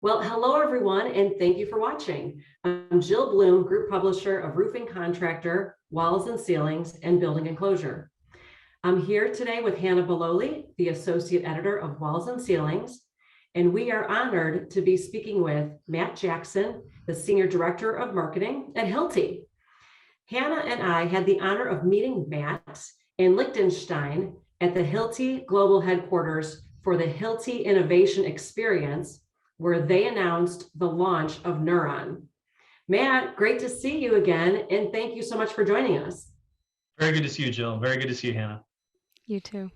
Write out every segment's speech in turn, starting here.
Well, hello everyone, and thank you for watching. I'm Jill Bloom, Group Publisher of Roofing Contractor, Walls and Ceilings, and Building Enclosure. I'm here today with Hannah Bololi, the Associate Editor of Walls and Ceilings, and we are honored to be speaking with Matt Jackson, the Senior Director of Marketing at Hilti. Hannah and I had the honor of meeting Matt in Liechtenstein at the Hilti Global Headquarters for the Hilti Innovation Experience, where they announced the launch of Nuron. Matt, great to see you again, and thank you so much for joining us. Very good to see you, Jill. Very good to see you, Hannah. You too.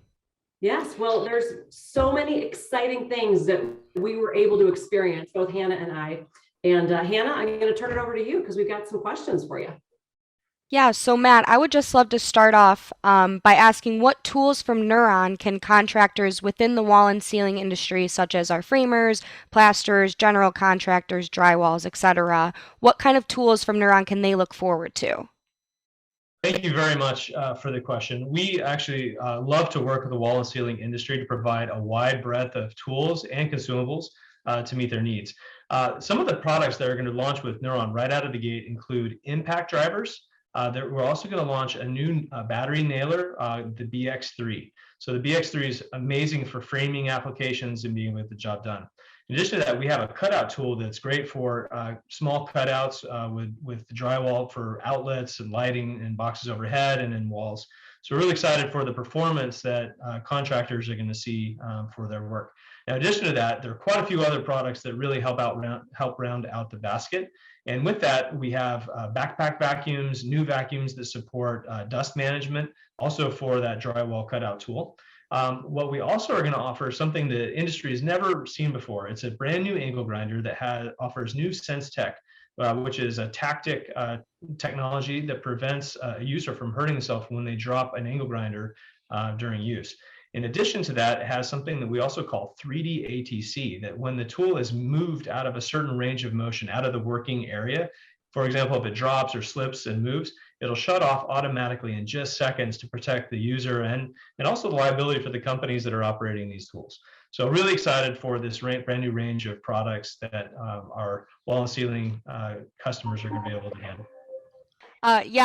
Yes, well, there's so many exciting things that we were able to experience, both Hannah and I. And Hannah, I'm going to turn it over to you because we've got some questions for you. Yeah, so Matt, I would just love to start off by asking what tools from Nuron can contractors within the wall and ceiling industry, such as our framers, plasterers, general contractors, drywalls, etc., what kind of tools from Nuron can they look forward to? Thank you very much for the question. We actually love to work with the wall and ceiling industry to provide a wide breadth of tools and consumables to meet their needs. Some of the products that are going to launch with Nuron right out of the gate include impact drivers. We're also going to launch a new battery nailer, the BX3. So the BX3 is amazing for framing applications and being able to get the job done. In addition to that, we have a cutout tool that's great for small cutouts with drywall for outlets and lighting and boxes overhead and in walls. So we're really excited for the performance that contractors are going to see for their work. Now, in addition to that, there are quite a few other products that really help round out the basket. And with that, we have backpack vacuums, new vacuums that support dust management, also for that drywall cutout tool. What we also are going to offer is something the industry has never seen before. It's a brand new angle grinder that offers new Sense Tech, which is a tactic technology that prevents a user from hurting themselves when they drop an angle grinder during use. In addition to that, it has something that we also call 3D ATC, that when the tool is moved out of a certain range of motion, out of the working area, for example, if it drops or slips and moves, it'll shut off automatically in just seconds to protect the user and also the liability for the companies that are operating these tools. So really excited for this brand new range of products that our wall and ceiling customers are going to be able to handle.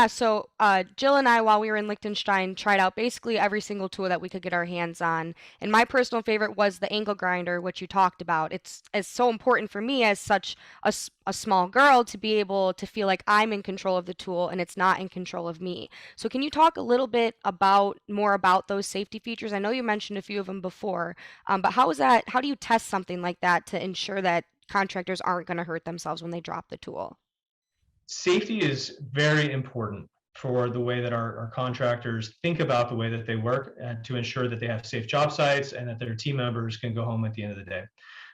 So Jill and I, while we were in Liechtenstein, tried out basically every single tool that we could get our hands on. And my personal favorite was the angle grinder, which you talked about. It's so important for me as such a small girl to be able to feel like I'm in control of the tool and it's not in control of me. So can you talk a little bit more about those safety features? I know you mentioned a few of them before, but how do you test something like that to ensure that contractors aren't going to hurt themselves when they drop the tool? Safety is very important for the way that our contractors think about the way that they work and to ensure that they have safe job sites and that their team members can go home at the end of the day.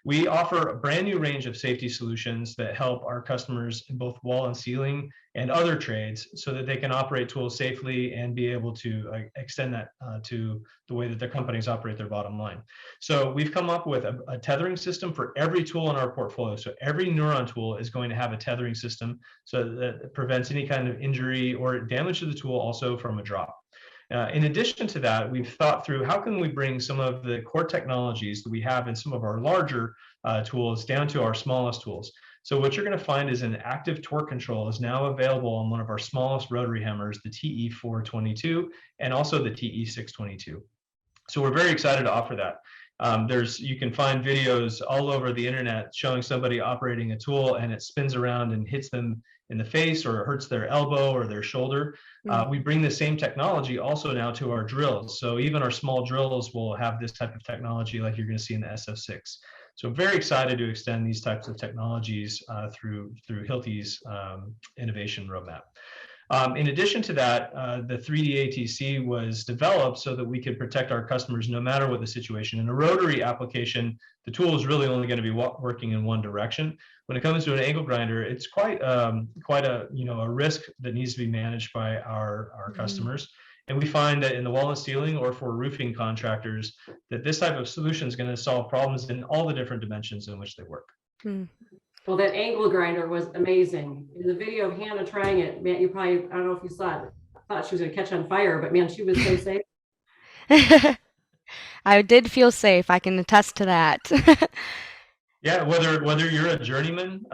We offer a brand new range of safety solutions that help our customers in both wall and ceiling and other trades so that they can operate tools safely and be able to extend that to the way that their companies operate their bottom line. So we've come up with a tethering system for every tool in our portfolio. So every Nuron tool is going to have a tethering system so that it prevents any kind of injury or damage to the tool also from a drop. In addition to that, we've thought through how can we bring some of the core technologies that we have in some of our larger tools down to our smallest tools. So what you're going to find is an active torque control is now available on one of our smallest rotary hammers, the TE422, and also the TE622. So we're very excited to offer that. You can find videos all over the internet showing somebody operating a tool and it spins around and hits them in the face or hurts their elbow or their shoulder. We bring the same technology also now to our drills. So even our small drills will have this type of technology like you're going to see in the SF6. So very excited to extend these types of technologies through Hilti's innovation roadmap. In addition to that, the 3D ATC was developed so that we could protect our customers no matter what the situation. In a rotary application, the tool is really only going to be working in one direction. When it comes to an angle grinder, it's quite a risk that needs to be managed by our customers. And we find that in the wall and ceiling or for roofing contractors, that this type of solution is going to solve problems in all the different dimensions in which they work. Well, that angle grinder was amazing. In the video of Hannah trying it, man, I don't know if you saw it, I thought she was going to catch on fire, but man, she was so safe. I did feel safe. I can attest to that. Yeah, whether you're a journeyman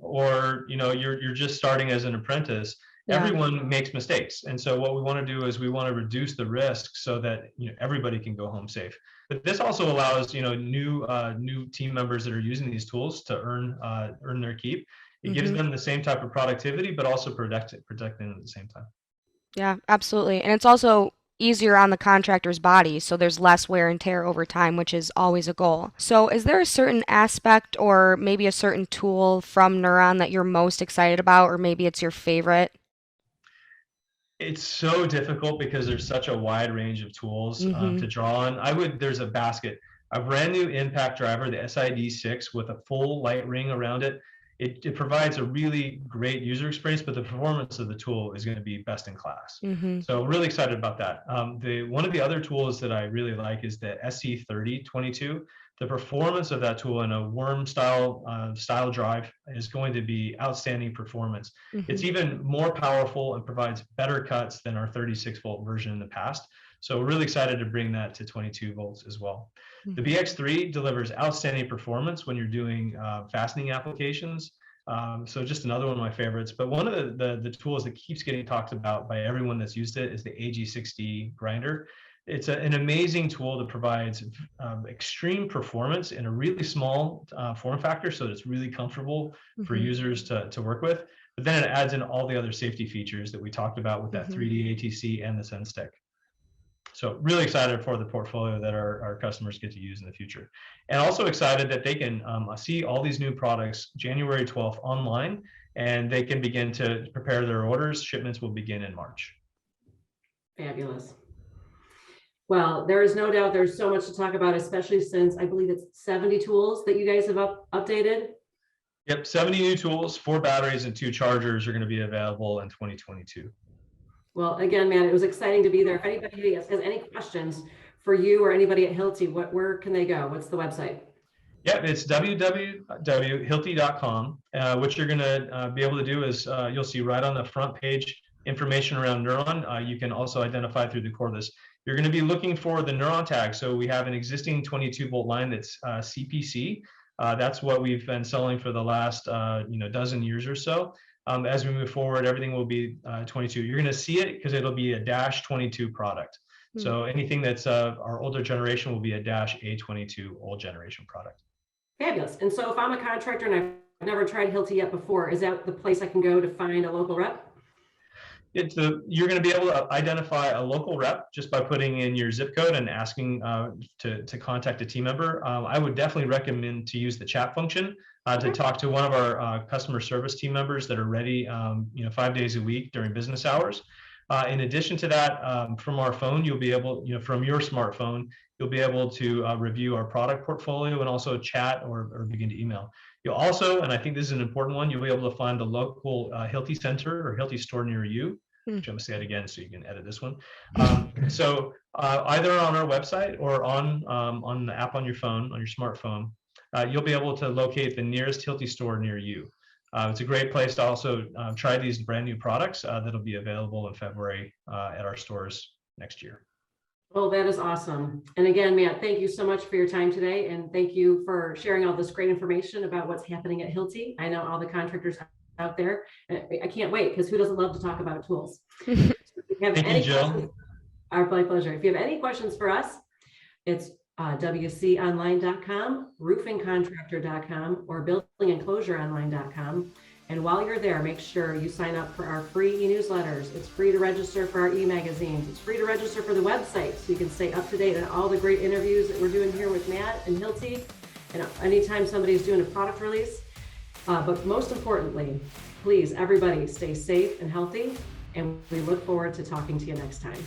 or you're just starting as an apprentice, Yeah. everyone makes mistakes. And so what we want to do is we want to reduce the risk so that everybody can go home safe. But this also allows new team members that are using these tools to earn their keep. It gives them the same type of productivity, but also protecting them at the same time. Yeah, absolutely. And it's also easier on the contractor's body, so there's less wear and tear over time, which is always a goal. So, is there a certain aspect or maybe a certain tool from Nuron that you're most excited about, or maybe it's your favorite? It's so difficult because there's such a wide range of tools to draw on. There's a basket, a brand new impact driver, the SID6 with a full light ring around it. It provides a really great user experience, but the performance of the tool is going to be best in class. So really excited about that. One of the other tools that I really like is the SC3022. The performance of that tool in a worm style drive is going to be outstanding performance. It's even more powerful and provides better cuts than our 36-volt version in the past. So we're really excited to bring that to 22 volts as well. The BX3 delivers outstanding performance when you're doing fastening applications. So just another one of my favorites. But one of the tools that keeps getting talked about by everyone that's used it is the AG6D grinder. It's an amazing tool that provides extreme performance in a really small form factor, so it's really comfortable for users to work with. But then it adds in all the other safety features that we talked about with that 3D ATC and the SenStick. So really excited for the portfolio that our customers get to use in the future. And also excited that they can see all these new products January 12th online, and they can begin to prepare their orders. Shipments will begin in March. Fabulous. Well, there is no doubt there's so much to talk about, especially since I believe it's 70 tools that you guys have updated. Yep, 70 new tools, 4 batteries and 2 chargers are going to be available in 2022. Well, again, Matt, it was exciting to be there. If anybody has any questions for you or anybody at Hilti, where can they go? What's the website? Yep, it's www.hilti.com. What you're going to be able to do is you'll see right on the front page information around Nuron. You can also identify through the cordless. You're going to be looking for the Nuron tag. So we have an existing 22-volt line that's CPC. That's what we've been selling for the last dozen years or so. As we move forward, everything will be 22. You're going to see it because it'll be a -22 product. So anything that's our older generation will be a -A22 old generation product. Fabulous. And so if I'm a contractor and I've never tried Hilti yet before, is that the place I can go to find a local rep? You're going to be able to identify a local rep just by putting in your zip code and asking to contact a team member. I would definitely recommend to use the chat function to talk to one of our customer service team members that are ready 5 days a week during business hours. In addition to that, from our phone, you'll be able, from your smartphone, you'll be able to review our product portfolio and also chat or begin to email. You'll also, and I think this is an important one, you'll be able to find the local Hilti Center or Hilti store near you, which I'm going to say it again so you can edit this one. So either on our website or on the app on your phone, on your smartphone, you'll be able to locate the nearest Hilti store near you. It's a great place to also try these brand new products that'll be available in February at our stores next year. Well, that is awesome. And again, Matt, thank you so much for your time today. And thank you for sharing all this great information about what's happening at Hilti. I know all the contractors out there. I can't wait because who doesn't love to talk about tools? So if you have Thank you, Jill. Our pleasure. If you have any questions for us, it's wconline.com, roofingcontractor.com, or buildingenclosureonline.com. And while you're there, make sure you sign up for our free e-newsletters. It's free to register for our e-magazines. It's free to register for the website so you can stay up to date on all the great interviews that we're doing here with Matt and Hilti. And anytime somebody's doing a product release. But most importantly, please, everybody stay safe and healthy. And we look forward to talking to you next time.